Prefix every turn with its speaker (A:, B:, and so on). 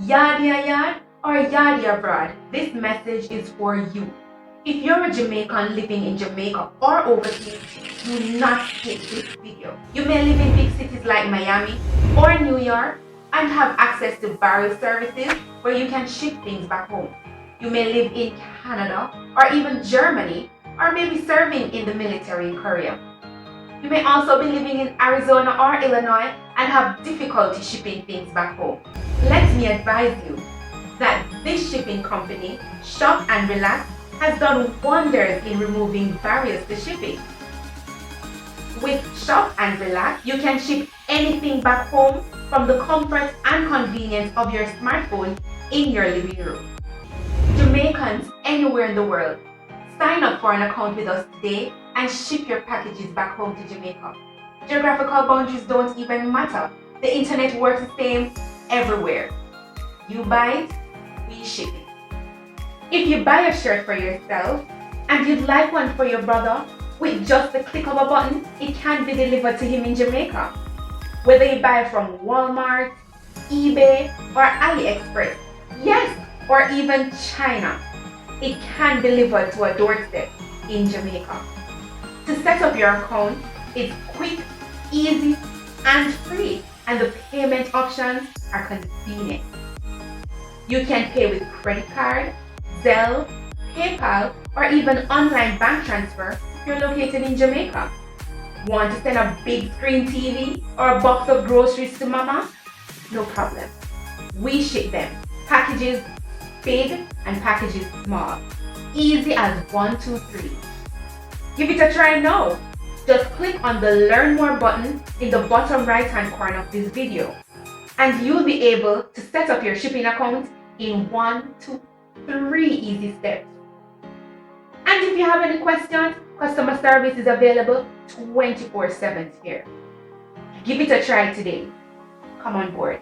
A: Yardia yard or yardia abroad, this message is for you. If you're a Jamaican living in Jamaica or overseas, do not skip this video. You may live in big cities like Miami or New York and have access to barrel services where you can ship things back home. You may live in Canada or even Germany, or maybe serving in the military in Korea. You may also be living in Arizona or Illinois and have difficulty shipping things back home. Let me advise you that this shipping company, Shop and Relax, has done wonders in removing barriers to shipping. With Shop and Relax, you can ship anything back home from the comfort and convenience of your smartphone in your living room. Jamaicans anywhere in the world, sign up for an account with us today and ship your packages back home to Jamaica. Geographical boundaries don't even matter. The internet works the same everywhere. You buy it, we ship it. If you buy a shirt for yourself and you'd like one for your brother, with just the click of a button, it can be delivered to him in Jamaica. Whether you buy from Walmart, eBay, or AliExpress, yes, or even China, it can be delivered to a doorstep in Jamaica. To set up your account, it's quick, easy, and free, and the payment options are convenient. You can pay with credit card, Zelle, PayPal, or even online bank transfer if you're located in Jamaica. Want to send a big screen TV or a box of groceries to mama? No problem. We ship them. Packages big and packages small. Easy as 1, 2, 3. Give it a try now. Just click on the Learn More button in the bottom right hand corner of this video, and you'll be able to set up your shipping account in 1, 2, 3 easy steps. And if you have any questions, customer service is available 24/7 here. Give it a try today. Come on board.